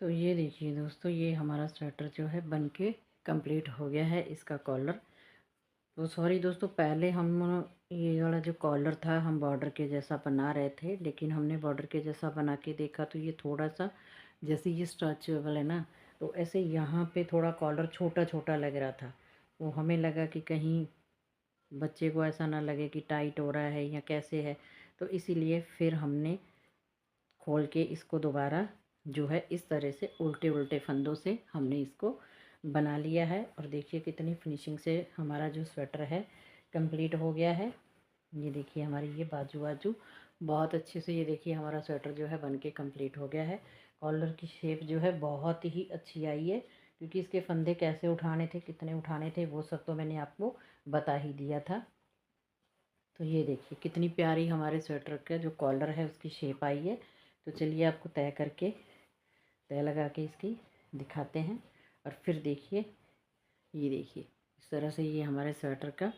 तो ये देखिए दोस्तों, ये हमारा स्वेटर जो है बन के कम्प्लीट हो गया है। इसका कॉलर, तो सॉरी दोस्तों, पहले हम ये वाला जो कॉलर था हम बॉर्डर के जैसा बना रहे थे, लेकिन हमने बॉर्डर के जैसा बना के देखा तो ये थोड़ा सा, जैसे ये स्ट्रेचेबल है ना, तो ऐसे यहाँ पे थोड़ा कॉलर छोटा छोटा लग रहा था। वो हमें लगा कि कहीं बच्चे को ऐसा ना लगे कि टाइट हो रहा है या कैसे है, तो इसीलिए फिर हमने खोल के इसको दोबारा जो है इस तरह से उल्टे उल्टे फंदों से हमने इसको बना लिया है। और देखिए कितनी फिनिशिंग से हमारा जो स्वेटर है कंप्लीट हो गया है। ये देखिए हमारी ये बाजू बाजू बहुत अच्छे से, ये देखिए हमारा स्वेटर जो है बन के कम्प्लीट हो गया है। कॉलर की शेप जो है बहुत ही अच्छी आई है, क्योंकि इसके फंदे कैसे उठाने थे, कितने उठाने थे, वो सब तो मैंने आपको बता ही दिया था। तो ये देखिए कितनी प्यारी हमारे स्वेटर का जो कॉलर है उसकी शेप आई है। तो चलिए आपको तय लगा के इसकी दिखाते हैं। और फिर देखिए, ये देखिए इस तरह से ये हमारे स्वेटर का,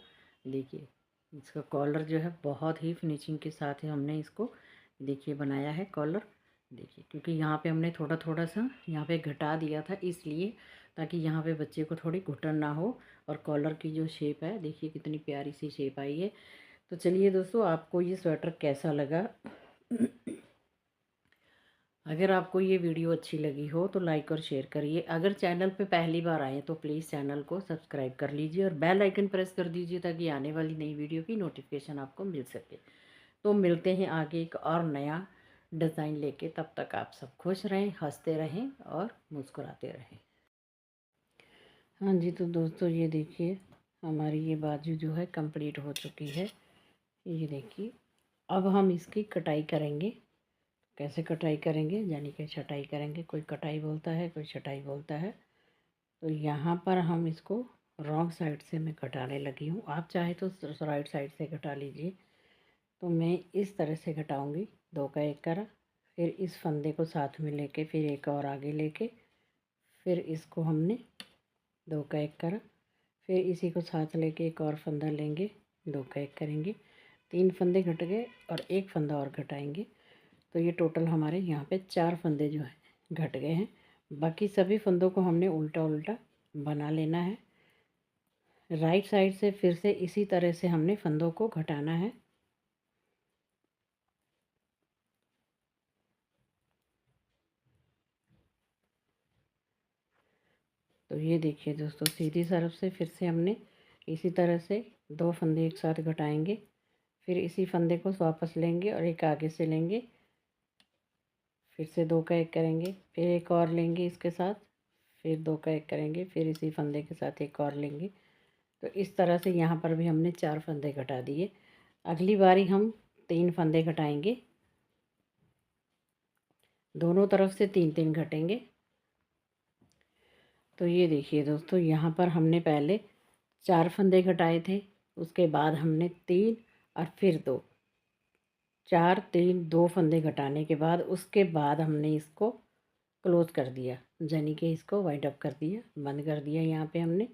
देखिए इसका कॉलर जो है बहुत ही फिनिशिंग के साथ ही हमने इसको देखिए बनाया है कॉलर। देखिए क्योंकि यहाँ पे हमने थोड़ा थोड़ा सा यहाँ पे घटा दिया था, इसलिए ताकि यहाँ पे बच्चे को थोड़ी घुटन ना हो। और कॉलर की जो शेप है देखिए कितनी प्यारी सी शेप आई है। तो चलिए दोस्तों, आपको ये स्वेटर कैसा लगा? अगर आपको ये वीडियो अच्छी लगी हो तो लाइक और शेयर करिए। अगर चैनल पे पहली बार आए तो प्लीज़ चैनल को सब्सक्राइब कर लीजिए और बेल आइकन प्रेस कर दीजिए, ताकि आने वाली नई वीडियो की नोटिफिकेशन आपको मिल सके। तो मिलते हैं आगे एक और नया डिज़ाइन लेके। तब तक आप सब खुश रहें, हंसते रहें और मुस्कुराते रहें। हाँ जी, तो दोस्तों ये देखिए हमारी ये बाजू जो है कंप्लीट हो चुकी है। ये देखिए अब हम इसकी कटाई करेंगे। कैसे कटाई करेंगे, यानी कि छटाई करेंगे। कोई कटाई बोलता है, कोई छटाई बोलता है। तो यहाँ पर हम इसको रॉन्ग साइड से मैं कटाने लगी हूँ। आप चाहे तो राइट साइड से कटा लीजिए। तो मैं इस तरह से घटाऊँगी, दो का एक करा, फिर इस फंदे को साथ में लेके फिर एक और आगे लेके, फिर इसको हमने दो का एक करा, फिर इसी को साथ लेके एक और फंदा लेंगे, दो का एक करेंगे, तीन फंदे घट गए और एक फंदा और घटाएंगे। तो ये टोटल हमारे यहाँ पे चार फंदे जो हैं घट गए हैं। बाकी सभी फंदों को हमने उल्टा उल्टा बना लेना है। राइट साइड से फिर से इसी तरह से हमने फंदों को घटाना है। तो ये देखिए दोस्तों, सीधी तरफ से फिर से हमने इसी तरह से दो फंदे एक साथ घटाएंगे, फिर इसी फंदे को वापस लेंगे और एक आगे से लेंगे, फिर से दो का एक करेंगे, फिर एक और लेंगे इसके साथ, फिर दो का एक करेंगे, फिर इसी फंदे के साथ एक और लेंगे। तो इस तरह से यहाँ पर भी हमने चार फंदे घटा दिए। अगली बारी हम तीन फंदे घटाएंगे, दोनों तरफ से तीन तीन घटेंगे। तो ये देखिए दोस्तों, यहाँ पर हमने पहले चार फंदे घटाए थे, उसके बाद हमने तीन और फिर दो, चार तीन दो फंदे घटाने के बाद उसके बाद हमने इसको क्लोज कर दिया, यानी कि इसको वाइंड अप कर दिया, बंद कर दिया। यहाँ पे हमने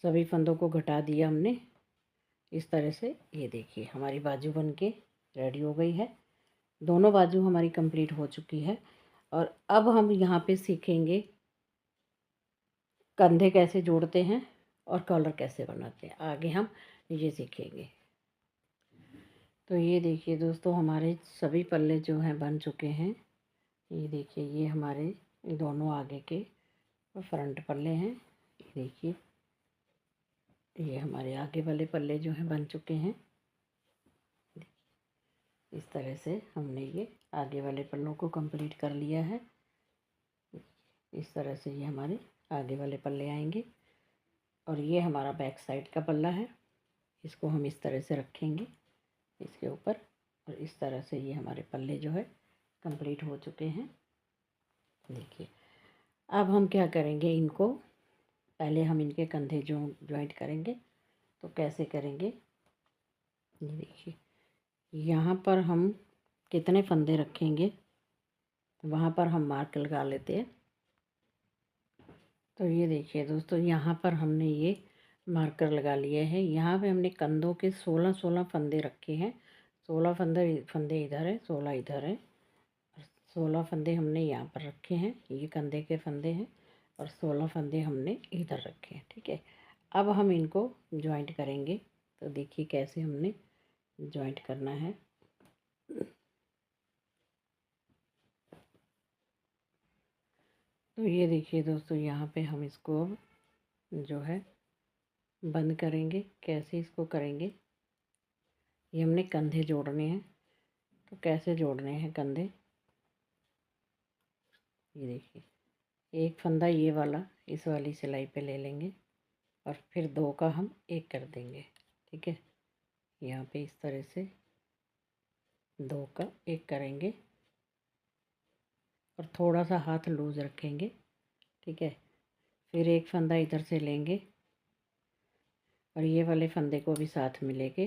सभी फंदों को घटा दिया हमने इस तरह से। ये देखिए हमारी बाजू बन के रेडी हो गई है। दोनों बाजू हमारी कंप्लीट हो चुकी है। और अब हम यहाँ पे सीखेंगे कंधे कैसे जोड़ते हैं और कॉलर कैसे बनाते हैं, आगे हम ये सीखेंगे। तो ये देखिए दोस्तों, हमारे सभी पल्ले जो हैं बन चुके हैं। ये देखिए ये हमारे दोनों आगे के फ्रंट पल्ले हैं। ये देखिए ये हमारे आगे वाले पल्ले जो हैं बन चुके हैं। इस तरह से हमने ये आगे वाले पल्लों को कंप्लीट कर लिया है। इस तरह से ये हमारे आगे वाले पल्ले आएंगे। और ये हमारा बैक साइड का पल्ला है, इसको हम इस तरह से रखेंगे इसके ऊपर। और इस तरह से ये हमारे पल्ले जो है कंप्लीट हो चुके हैं। देखिए अब हम क्या करेंगे, इनको पहले हम इनके कंधे जो जॉइंट करेंगे। तो कैसे करेंगे, ये देखिए यहाँ पर हम कितने फंदे रखेंगे वहाँ पर हम मार्क लगा लेते हैं। तो ये देखिए दोस्तों, यहाँ पर हमने ये मार्कर लगा लिए हैं। यहाँ पे हमने कंधों के 16 फंदे रखे हैं। 16 फंदे फंदे इधर है, 16 इधर है, 16 फंदे हमने यहाँ पर रखे हैं, ये कंधे के फंदे हैं, और 16 फंदे हमने इधर रखे हैं। ठीक है, अब हम इनको जॉइंट करेंगे। तो देखिए कैसे हमने जॉइंट करना है। तो ये देखिए दोस्तों, यहाँ पे हम इसको अब जो है बंद करेंगे। कैसे इसको करेंगे, ये हमने कंधे जोड़ने हैं। तो कैसे जोड़ने हैं कंधे, ये देखिए, एक फंदा ये वाला इस वाली सिलाई पे ले लेंगे और फिर 2 का हम एक कर देंगे। ठीक है, यहाँ पे इस तरह से 2 का एक करेंगे और थोड़ा सा हाथ लूज रखेंगे। ठीक है, फिर एक फंदा इधर से लेंगे और ये वाले फंदे को भी साथ में लेके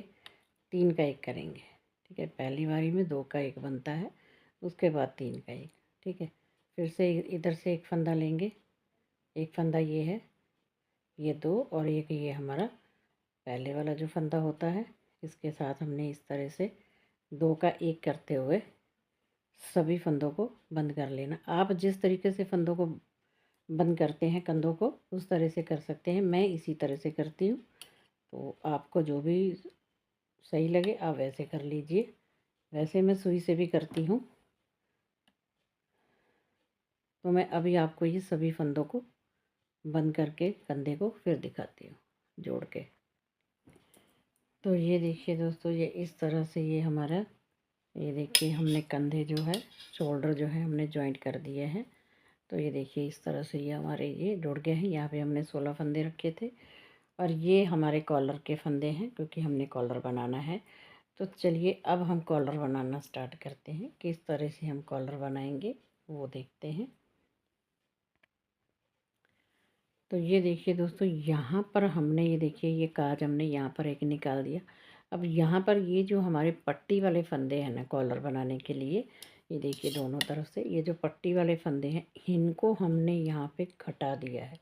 3 का एक करेंगे। ठीक है, पहली बारी में 2 का एक बनता है, उसके बाद 3 का एक। ठीक है, फिर से इधर से एक फंदा लेंगे, एक फंदा ये है, ये 2, और एक ये हमारा पहले वाला जो फंदा होता है, इसके साथ हमने इस तरह से 2 का एक करते हुए सभी फंदों को बंद कर लेना। आप जिस तरीके से फंदों को बंद करते हैं कंधों को, उस तरह से कर सकते हैं। मैं इसी तरह से करती हूँ, तो आपको जो भी सही लगे आप वैसे कर लीजिए। वैसे मैं सुई से भी करती हूँ। तो मैं अभी आपको ये सभी फंदों को बंद करके कंधे को फिर दिखाती हूँ जोड़ के। तो ये देखिए दोस्तों, ये इस तरह से ये हमारा, ये देखिए हमने कंधे जो है, शोल्डर जो है हमने जॉइंट कर दिए हैं। तो ये देखिए इस तरह से ये हमारे ये जुड़ गए हैं। यहाँ पे हमने 16 फंदे रखे थे और ये हमारे कॉलर के फंदे हैं, क्योंकि हमने कॉलर बनाना है। तो चलिए अब हम कॉलर बनाना स्टार्ट करते हैं। किस तरह से हम कॉलर बनाएंगे वो देखते हैं। तो ये देखिए दोस्तों, यहाँ पर हमने, ये देखिए ये काज हमने यहाँ पर एक निकाल दिया। अब यहाँ पर ये जो हमारे पट्टी वाले फंदे हैं ना कॉलर बनाने के लिए, ये देखिए दोनों तरफ से ये जो पट्टी वाले फंदे हैं, इनको हमने यहाँ पे घटा दिया है,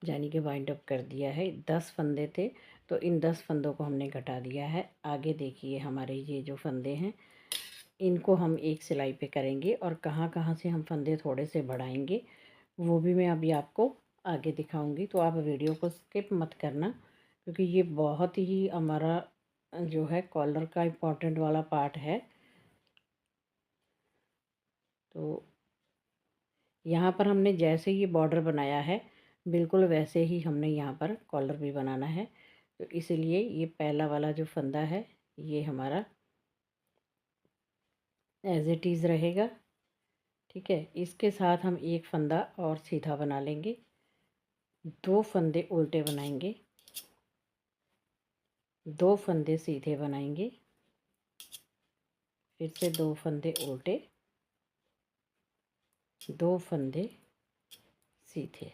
यानी कि वाइंड अप कर दिया है। 10 फंदे थे, तो इन 10 फंदों को हमने घटा दिया है। आगे देखिए हमारे ये जो फंदे हैं, इनको हम एक सिलाई पे करेंगे और कहाँ कहाँ से हम फंदे थोड़े से बढ़ाएंगे वो भी मैं अभी आपको आगे दिखाऊंगी। तो आप वीडियो को स्किप मत करना, क्योंकि ये बहुत ही हमारा जो है कॉलर का इम्पोर्टेंट वाला पार्ट है। तो यहाँ पर हमने जैसे ये बॉर्डर बनाया है, बिल्कुल वैसे ही हमने यहाँ पर कॉलर भी बनाना है। तो इसलिए ये पहला वाला जो फंदा है ये हमारा एज इट इज़ रहेगा। ठीक है, इसके साथ हम एक फंदा और सीधा बना लेंगे, 2 फंदे उल्टे बनाएंगे, 2 फंदे सीधे बनाएंगे, फिर से 2 फंदे उल्टे, 2 फंदे सीधे,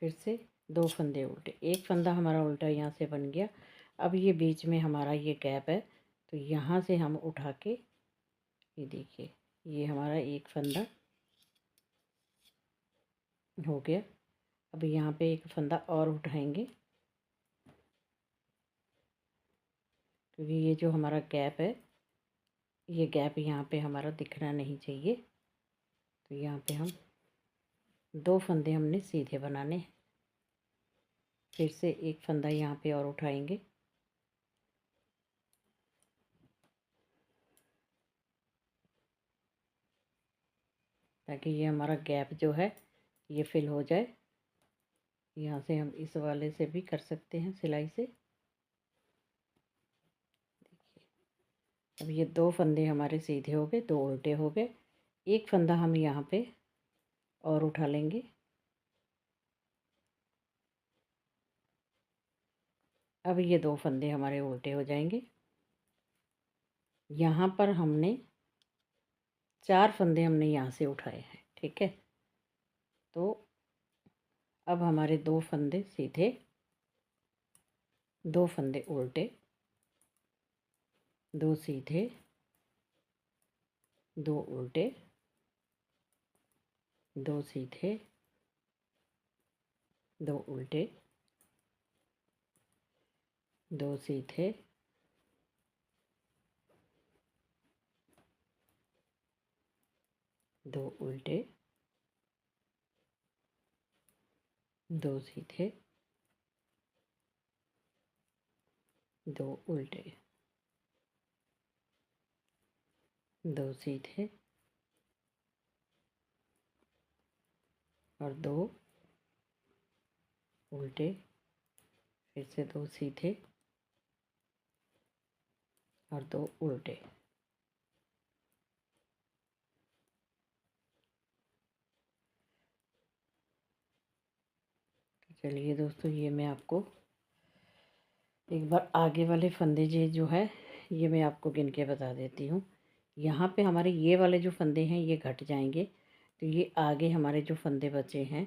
फिर से 2 फंदे उल्टे। एक फंदा हमारा उल्टा यहाँ से बन गया। अब ये बीच में हमारा ये गैप है, तो यहाँ से हम उठा के, ये देखिए ये हमारा एक फंदा हो गया। अब यहाँ पे एक फंदा और उठाएंगे, क्योंकि ये जो हमारा गैप है, ये गैप यहाँ पे हमारा दिखना नहीं चाहिए। तो यहाँ पे हम 2 फंदे हमने सीधे बनाने हैं, फिर से एक फंदा यहाँ पे और उठाएंगे, ताकि ये हमारा गैप जो है ये फिल हो जाए। यहाँ से हम इस वाले से भी कर सकते हैं सिलाई से। अब ये 2 फंदे हमारे सीधे हो गए, 2 उल्टे हो गए। एक फंदा हम यहाँ पे और उठा लेंगे। अब ये 2 फंदे हमारे उल्टे हो जाएंगे। यहाँ पर हमने 4 फंदे हमने यहाँ से उठाए हैं। ठीक है, तो अब हमारे 2 फंदे सीधे, 2 फंदे उल्टे, 2 सीधे, 2 उल्टे, 2 सीधे, 2 उल्टे, 2 सीधे, 2 उल्टे, 2 सीधे, 2 उल्टे, 2 सीधे और 2 उल्टे, फिर से 2 सीधे और 2 उल्टे। तो चलिए दोस्तों, ये मैं आपको एक बार आगे वाले फंदे जो है ये मैं आपको गिन के बता देती हूँ। यहाँ पे हमारे ये वाले जो फंदे हैं ये घट जाएंगे, तो ये आगे हमारे जो फंदे बचे हैं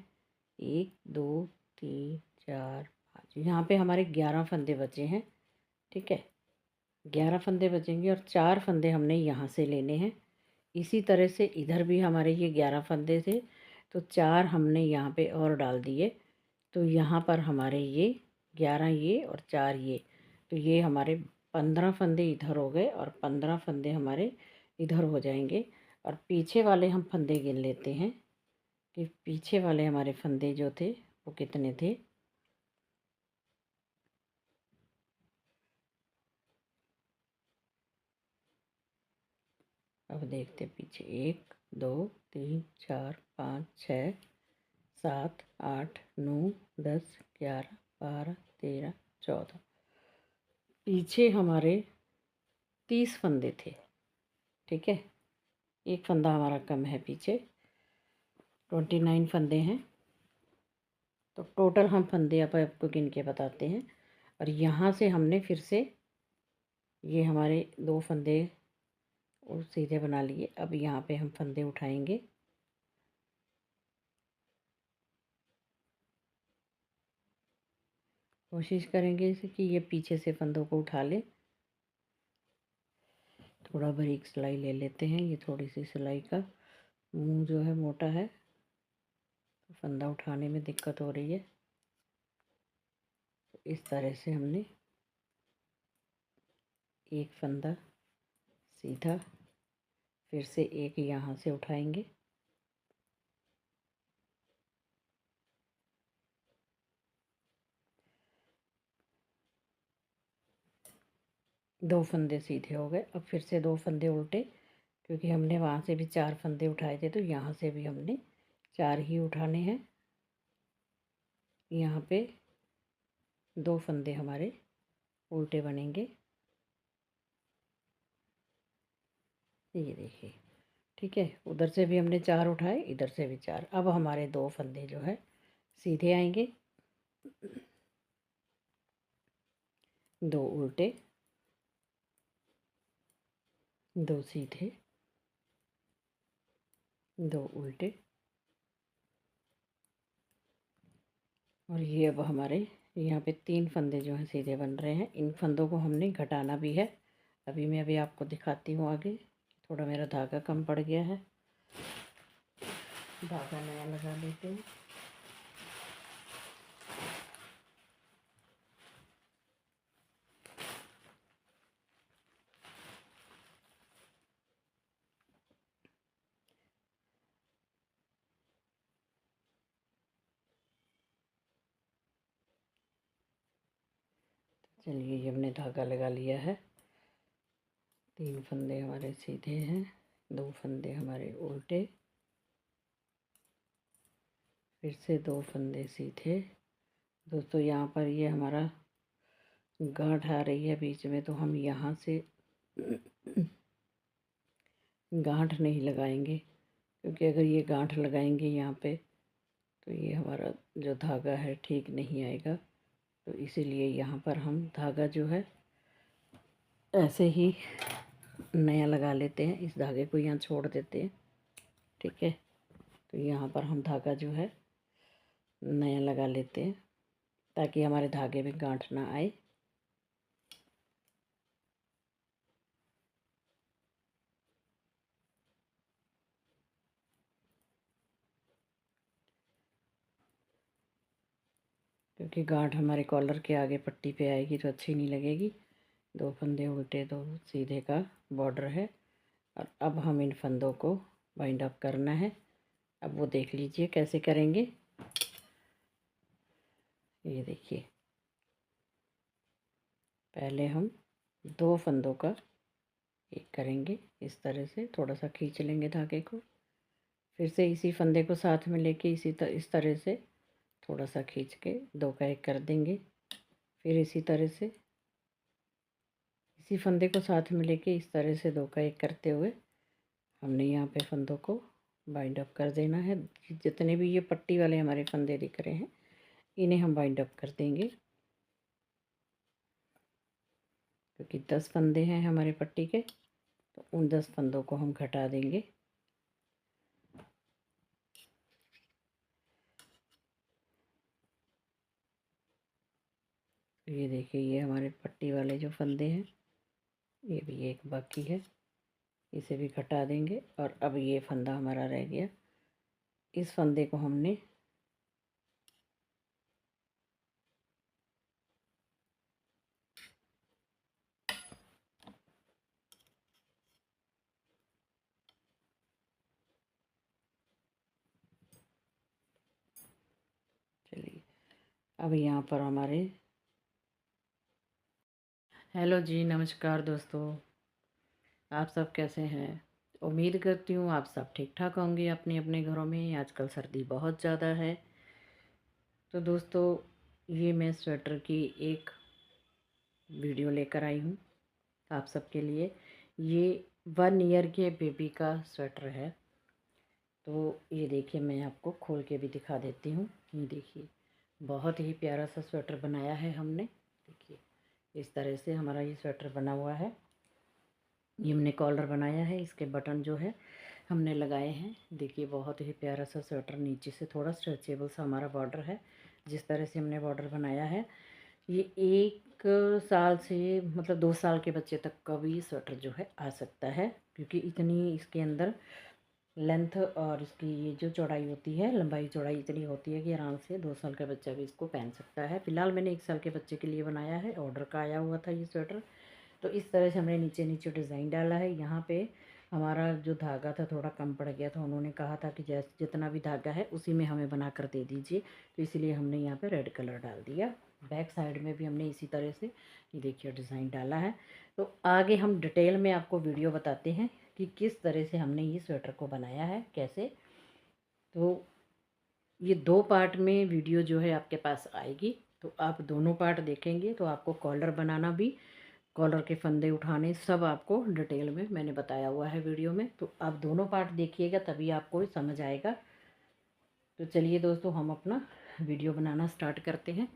1 2 3 4 5, यहाँ पे हमारे 11 फंदे बचे हैं। ठीक है, 11 फंदे बचेंगे और 4 फंदे हमने यहाँ से लेने हैं। इसी तरह से इधर भी हमारे ये 11 फंदे थे, तो 4 हमने यहाँ पे और डाल दिए, तो यहाँ पर हमारे ये 11 ये और 4 ये, तो ये हमारे 15 फंदे इधर हो गए और 15 फंदे हमारे इधर हो जाएंगे। और पीछे वाले हम फंदे गिन लेते हैं कि पीछे वाले हमारे फंदे जो थे वो कितने थे। अब देखते पीछे 1 2 3 4 5 6 7 8 9 10 11 12 13 14, पीछे हमारे 30 फंदे थे। ठीक है, एक फंदा हमारा कम है पीछे, 29 फंदे हैं। तो टोटल हम फंदे अब आपको गिन के बताते हैं। और यहाँ से हमने फिर से ये हमारे 2 फंदे और सीधे बना लिए। अब यहाँ पे हम फंदे उठाएंगे, कोशिश करेंगे इसे कि ये पीछे से फंदों को उठा ले। थोड़ा बारीक सिलाई ले लेते हैं, ये थोड़ी सी सिलाई का मुंह जो है मोटा है, तो फंदा उठाने में दिक्कत हो रही है। तो इस तरह से हमने एक फंदा सीधा, फिर से एक यहाँ से उठाएंगे, दो फंदे सीधे हो गए। अब फिर से 2 फंदे उल्टे, क्योंकि हमने वहाँ से भी 4 फंदे उठाए थे, तो यहाँ से भी हमने 4 ही उठाने हैं। यहाँ पे 2 फंदे हमारे उल्टे बनेंगे, ये देखिए। ठीक है, उधर से भी हमने 4 उठाए, इधर से भी 4। अब हमारे 2 फंदे जो है सीधे आएंगे, 2 उल्टे, 2 सीधे, 2 उल्टे। और ये अब हमारे यहाँ पे 3 फंदे जो हैं सीधे बन रहे हैं। इन फंदों को हमने घटाना भी है। अभी आपको दिखाती हूँ आगे। थोड़ा मेरा धागा कम पड़ गया है, धागा नया लगा लेते हैं। चलिए, ये हमने धागा लगा लिया है। 3 फंदे हमारे सीधे हैं, 2 फंदे हमारे उल्टे, फिर से 2 फंदे सीधे। दोस्तों, यहाँ पर ये हमारा गांठ आ रही है बीच में, तो हम यहाँ से गांठ नहीं लगाएंगे, क्योंकि अगर ये गांठ लगाएंगे यहाँ पे तो ये हमारा जो धागा है ठीक नहीं आएगा। तो इसीलिए यहाँ पर हम धागा जो है ऐसे ही नया लगा लेते हैं, इस धागे को यहाँ छोड़ देते हैं। ठीक है, तो यहाँ पर हम धागा जो है नया लगा लेते हैं, ताकि हमारे धागे में गांठ ना आए। क्योंकि गांठ हमारे कॉलर के आगे पट्टी पे आएगी तो अच्छी नहीं लगेगी। 2 फंदे उल्टे, 2 सीधे का बॉर्डर है। और अब हम इन फंदों को बाइंड अप करना है। अब वो देख लीजिए कैसे करेंगे। ये देखिए, पहले हम 2 फंदों का एक करेंगे, इस तरह से थोड़ा सा खींच लेंगे धागे को, फिर से इसी फंदे को साथ में लेके इस तरह से थोड़ा सा खींच के 2 का एक कर देंगे। फिर इसी तरह से इसी फंदे को साथ में लेके इस तरह से 2 का एक करते हुए हमने यहाँ पे फंदों को बाइंड अप कर देना है। जितने भी ये पट्टी वाले हमारे फंदे दिख रहे हैं इन्हें हम बाइंड अप कर देंगे, क्योंकि 10 फंदे हैं हमारे पट्टी के, तो उन 10 फंदों को हम घटा देंगे। ये देखिए, ये हमारे पट्टी वाले जो फंदे हैं, ये भी एक बाकी है, इसे भी घटा देंगे। और अब ये फंदा हमारा रह गया, इस फंदे को हमने चलिए अब यहाँ पर हमारे हेलो जी, नमस्कार दोस्तों, आप सब कैसे हैं। उम्मीद करती हूँ आप सब ठीक ठाक होंगे अपने अपने घरों में। आजकल सर्दी बहुत ज़्यादा है। तो दोस्तों, ये मैं स्वेटर की एक वीडियो लेकर आई हूँ आप सबके लिए। ये 1 ईयर के बेबी का स्वेटर है। तो ये देखिए, मैं आपको खोल के भी दिखा देती हूँ। ये देखिए, बहुत ही प्यारा सा स्वेटर बनाया है हमने। देखिए, इस तरह से हमारा ये स्वेटर बना हुआ है। ये हमने कॉलर बनाया है, इसके बटन जो है हमने लगाए हैं। देखिए, बहुत ही प्यारा सा स्वेटर, नीचे से थोड़ा स्ट्रेचेबल सा हमारा बॉर्डर है। जिस तरह से हमने बॉर्डर बनाया है, ये 1 साल से मतलब 2 साल के बच्चे तक का भी स्वेटर जो है आ सकता है, क्योंकि इतनी इसके अंदर लेंथ और इसकी ये जो चौड़ाई होती है, लंबाई चौड़ाई इतनी होती है कि आराम से 2 साल का बच्चा भी इसको पहन सकता है। फ़िलहाल मैंने 1 साल के बच्चे के लिए बनाया है, ऑर्डर का आया हुआ था ये स्वेटर। तो इस तरह से हमने नीचे नीचे डिज़ाइन डाला है। यहाँ पे हमारा जो धागा था थोड़ा कम पड़ गया था, उन्होंने कहा था कि जैसे जितना भी धागा है उसी में हमें बना कर दे दीजिए, तो इसलिए हमने यहाँ पे रेड कलर डाल दिया। बैक साइड में भी हमने इसी तरह से ये देखिए डिज़ाइन डाला है। तो आगे हम डिटेल में आपको वीडियो बताते हैं कि किस तरह से हमने ये स्वेटर को बनाया है, कैसे। तो ये 2 पार्ट में वीडियो जो है आपके पास आएगी, तो आप दोनों पार्ट देखेंगे तो आपको कॉलर बनाना भी, कॉलर के फंदे उठाने, सब आपको डिटेल में मैंने बताया हुआ है वीडियो में। तो आप दोनों पार्ट देखिएगा तभी आपको समझ आएगा। तो चलिए दोस्तों, हम अपना वीडियो बनाना स्टार्ट करते हैं।